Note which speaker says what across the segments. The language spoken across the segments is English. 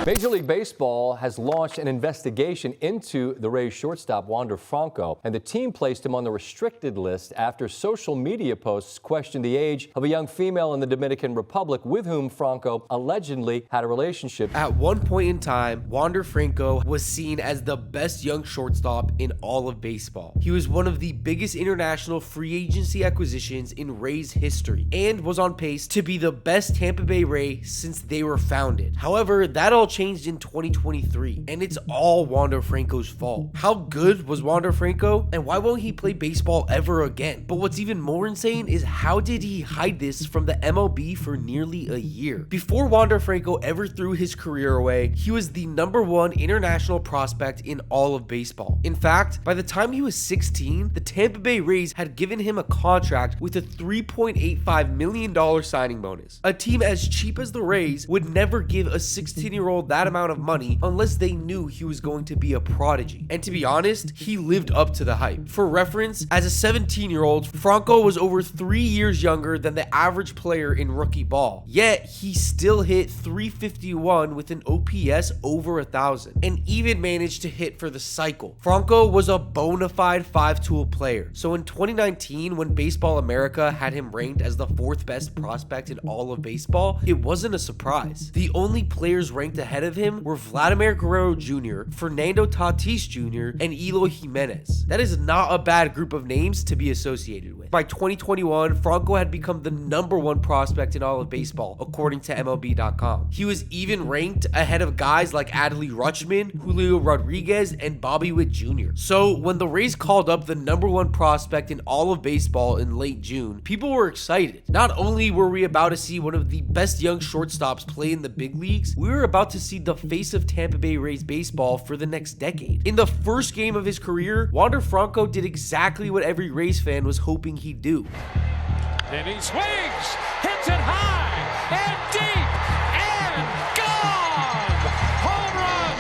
Speaker 1: Major League Baseball has launched an investigation into the Rays shortstop Wander Franco, and the team placed him on the restricted list after social media posts questioned the age of a young female in the Dominican Republic with whom Franco allegedly had a relationship.
Speaker 2: At one point in time, Wander Franco was seen as the best young shortstop in all of baseball. He was one of the biggest international free agency acquisitions in Rays history and was on pace to be the best Tampa Bay Ray since they were founded. However, that all changed in 2023, and it's all Wander Franco's fault. How good was Wander Franco, and why won't he play baseball ever again? But what's even more insane is how did he hide this from the MLB for nearly a year? Before Wander Franco ever threw his career away, he was the #1 international prospect in all of baseball. In fact, by the time he was 16, the Tampa Bay Rays had given him a contract with a $3.85 million signing bonus. A team as cheap as the Rays would never give a 16-year-old that amount of money unless they knew he was going to be a prodigy. And to be honest, he lived up to the hype. For reference, as a 17-year-old, Franco was over 3 years younger than the average player in rookie ball. Yet, he still hit .351 with an OPS over 1,000 and even managed to hit for the cycle. Franco was a bona fide five-tool player. So in 2019, when Baseball America had him ranked as the 4th best prospect in all of baseball, it wasn't a surprise. The only players ranked ahead of him were Vladimir Guerrero Jr., Fernando Tatis Jr., and Eloy Jimenez. That is not a bad group of names to be associated with. By 2021, Franco had become the #1 prospect in all of baseball, according to MLB.com. He was even ranked ahead of guys like Adley Rutschman, Julio Rodriguez, and Bobby Witt Jr. So when the Rays called up the #1 prospect in all of baseball in late June, people were excited. Not only were we about to see one of the best young shortstops play in the big leagues, we were about to see the face of Tampa Bay Rays baseball for the next decade. In the first game of his career, Wander Franco did exactly what every Rays fan was hoping he'd do.
Speaker 3: And he swings, hits it high and deep and gone! Home run!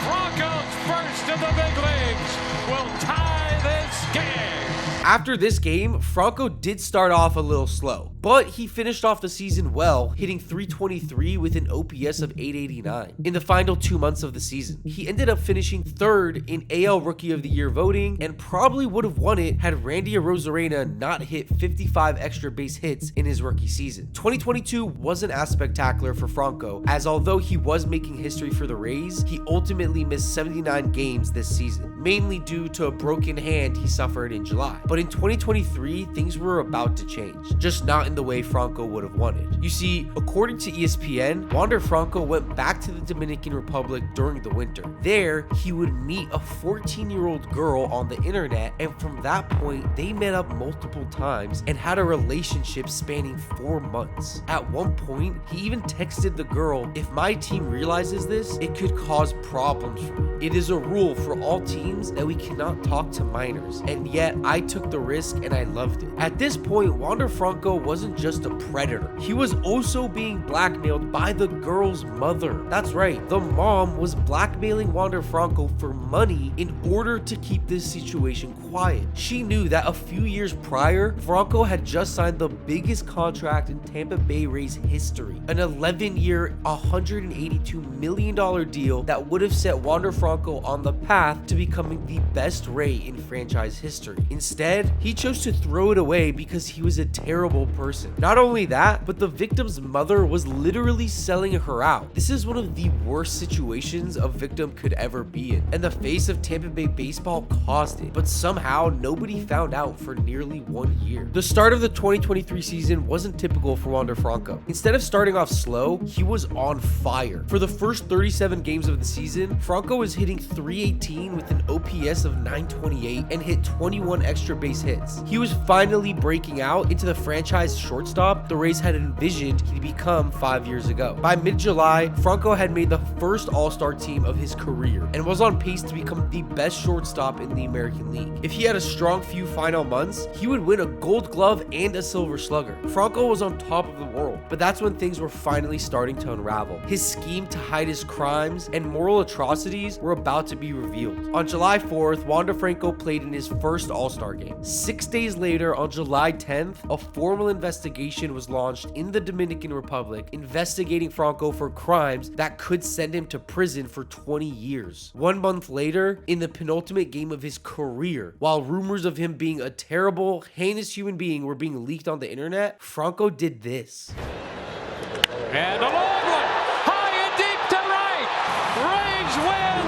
Speaker 3: Franco's first in the big leagues will tie this game.
Speaker 2: After this game, Franco did start off a little slow, but he finished off the season well, hitting .323 with an OPS of .889 in the final 2 months of the season. He ended up finishing 3rd in AL Rookie of the Year voting and probably would have won it had Randy Arozarena not hit 55 extra base hits in his rookie season. 2022 wasn't as spectacular for Franco, as although he was making history for the Rays, he ultimately missed 79 games this season, mainly due to a broken hand he suffered in July. But in 2023, things were about to change, just not in the way Franco would have wanted. You see, according to ESPN, Wander Franco went back to the Dominican Republic during the winter. There, he would meet a 14-year-old girl on the internet, and from that point, they met up multiple times and had a relationship spanning 4 months. At one point, he even texted the girl, "If my team realizes this, it could cause problems for me. It is a rule for all teams that we cannot talk to minors, and yet I took the risk and I loved it." At this point, Wander Franco wasn't just a predator. He was also being blackmailed by the girl's mother. That's right, the mom was blackmailing Wander Franco for money in order to keep this situation quiet. She knew that a few years prior, Franco had just signed the biggest contract in Tampa Bay Rays history, an 11-year, $182 million deal that would have set Wander Franco on the path to becoming the best Ray in franchise history. Instead, he chose to throw it away because he was a terrible person. Not only that, but the victim's mother was literally selling her out. This is one of the worst situations a victim could ever be in, and the face of Tampa Bay baseball caused it, but somehow nobody found out for nearly 1 year. The start of the 2023 season wasn't typical for Wander Franco. Instead of starting off slow, he was on fire. For the first 37 games of the season, Franco was hitting .318 with an OPS of .928 and hit 21 extra base hits. He was finally breaking out into the franchise shortstop the Rays had envisioned he'd become 5 years ago. By mid-July, Franco had made the first All-Star team of his career and was on pace to become the best shortstop in the American League. If he had a strong few final months, he would win a Gold Glove and a Silver Slugger. Franco was on top of the world, but that's when things were finally starting to unravel. His scheme to hide his crimes and moral atrocities were about to be revealed. On July 4th, Wander Franco played in his first All-Star game. 6 days later, on July 10th, a formal investigation investigation was launched in the Dominican Republic, investigating Franco for crimes that could send him to prison for 20 years. 1 month later, in the penultimate game of his career, while rumors of him being a terrible, heinous human being were being leaked on the internet, Franco did this.
Speaker 3: And a long one, high and deep to right. Range win,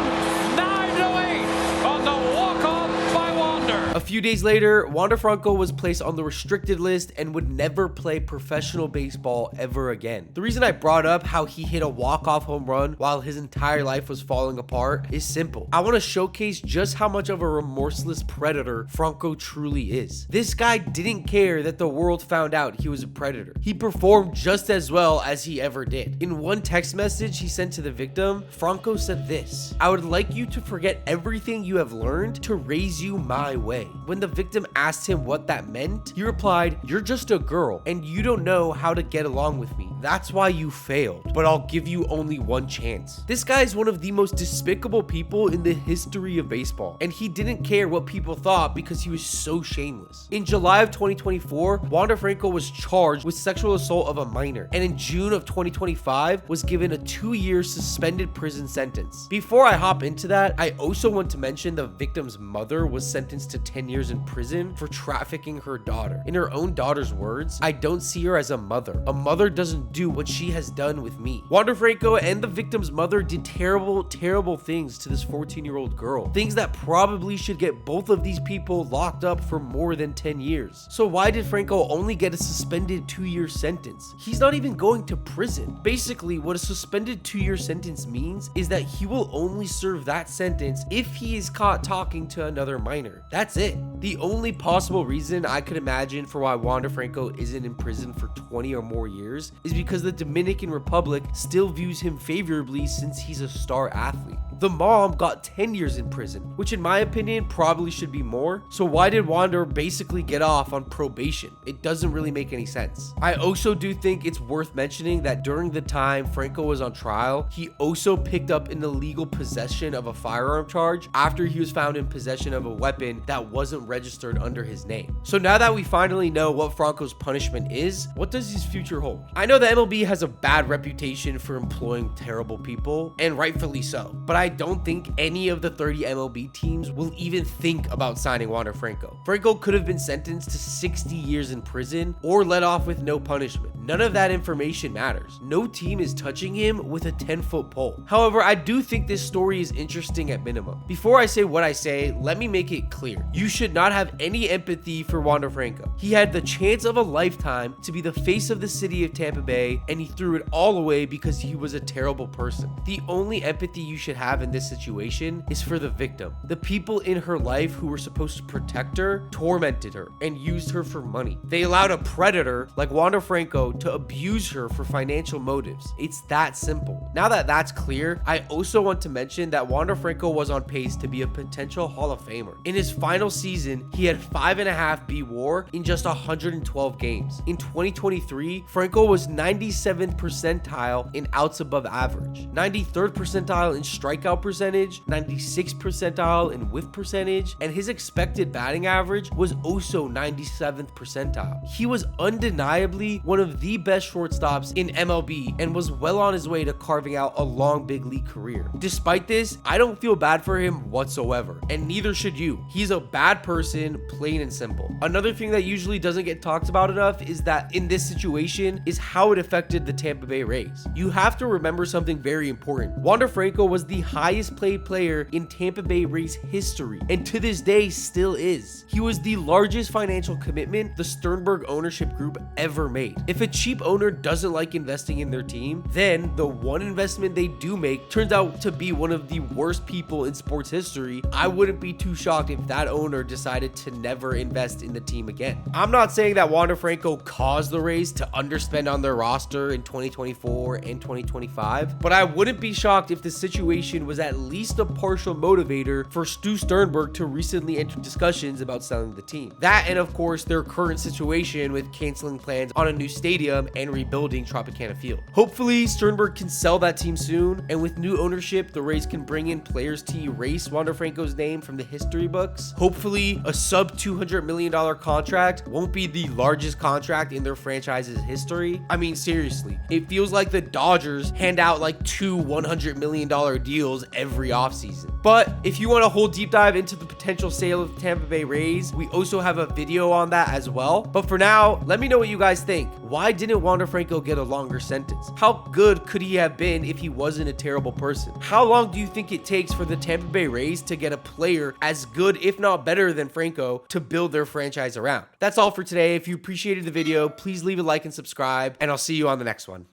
Speaker 3: 9-8 on the walk-off by Wander.
Speaker 2: A few days later, Wander Franco was placed on the restricted list and would never play professional baseball ever again. The reason I brought up how he hit a walk-off home run while his entire life was falling apart is simple. I want to showcase just how much of a remorseless predator Franco truly is. This guy didn't care that the world found out he was a predator. He performed just as well as he ever did. In one text message he sent to the victim, Franco said this: "I would like you to forget everything you have learned to raise you my way." When the victim asked him what that meant, he replied, "You're just a girl and you don't know how to get along with me. That's why you failed, but I'll give you only one chance." This guy is one of the most despicable people in the history of baseball, and he didn't care what people thought because he was so shameless. In July of 2024, Wander Franco was charged with sexual assault of a minor, and in June of 2025 was given a 2-year suspended prison sentence. Before I hop into that, I also want to mention the victim's mother was sentenced to 10 years in prison for trafficking her daughter. In her own daughter's words, "I don't see her as a mother. A mother doesn't do what she has done with me." Wander Franco and the victim's mother did terrible, terrible things to this 14-year-old girl. Things that probably should get both of these people locked up for more than 10 years. So why did Franco only get a suspended 2-year sentence? He's not even going to prison. Basically, what a suspended 2-year sentence means is that he will only serve that sentence if he is caught talking to another minor. That's it. The only possible reason I could imagine for why Wander Franco isn't in prison for 20 or more years is because the Dominican Republic still views him favorably since he's a star athlete. The mom got 10 years in prison, which in my opinion probably should be more. So why did Wander basically get off on probation? It doesn't really make any sense. I also do think it's worth mentioning that during the time Franco was on trial, he also picked up an illegal possession of a firearm charge after he was found in possession of a weapon that wasn't registered under his name. So now that we finally know what Franco's punishment is, what does his future hold? I know the MLB has a bad reputation for employing terrible people, and rightfully so, but I don't think any of the 30 MLB teams will even think about signing Wander Franco. Franco could have been sentenced to 60 years in prison or let off with no punishment. None of that information matters. No team is touching him with a 10-foot pole. However, I do think this story is interesting at minimum. Before I say what I say, let me make it clear. You should not have any empathy for Wander Franco. He had the chance of a lifetime to be the face of the city of Tampa Bay, and he threw it all away because he was a terrible person. The only empathy you should have in this situation is for the victim. The people in her life who were supposed to protect her tormented her and used her for money. They allowed a predator like Wander Franco to abuse her for financial motives. It's that simple. Now that that's clear, I also want to mention that Wander Franco was on pace to be a potential Hall of Famer. In his final season, he had 5.5 B-WAR in just 112 games. In 2023, Franco was 97th percentile in outs above average, 93rd percentile in strikeout percentage, 96th percentile in whiff percentage, and his expected batting average was also 97th percentile. He was undeniably one of the best shortstops in MLB and was well on his way to carving out a long big league career. Despite this, I don't feel bad for him whatsoever, and neither should you. He's a bad person, plain and simple. Another thing that usually doesn't get talked about enough is that in this situation is how it affected the Tampa Bay Rays. You have to remember something very important. Wander Franco was the highest paid player in Tampa Bay Rays history, and to this day still is. He was the largest financial commitment the Sternberg ownership group ever made. If a cheap owner doesn't like investing in their team, then the one investment they do make turns out to be one of the worst people in sports history. I wouldn't be too shocked if that owner decided to never invest in the team again. I'm not saying that Wander Franco caused the Rays to underspend on their roster in 2024 and 2025, but I wouldn't be shocked if the situation situation was at least a partial motivator for Stu Sternberg to recently enter discussions about selling the team. That, and of course their current situation with canceling plans on a new stadium and rebuilding Tropicana Field. Hopefully Sternberg can sell that team soon, and with new ownership, the Rays can bring in players to erase Wander Franco's name from the history books. Hopefully a sub $200 million contract won't be the largest contract in their franchise's history. I mean, seriously, it feels like the Dodgers hand out like 2 $100 million deals every offseason. But if you want a whole deep dive into the potential sale of the Tampa Bay Rays, we also have a video on that as well. But for now, let me know what you guys think. Why didn't Wander Franco get a longer sentence? How good could he have been if he wasn't a terrible person? How long do you think it takes for the Tampa Bay Rays to get a player as good, if not better than Franco, to build their franchise around? That's all for today. If you appreciated the video, please leave a like and subscribe, and I'll see you on the next one.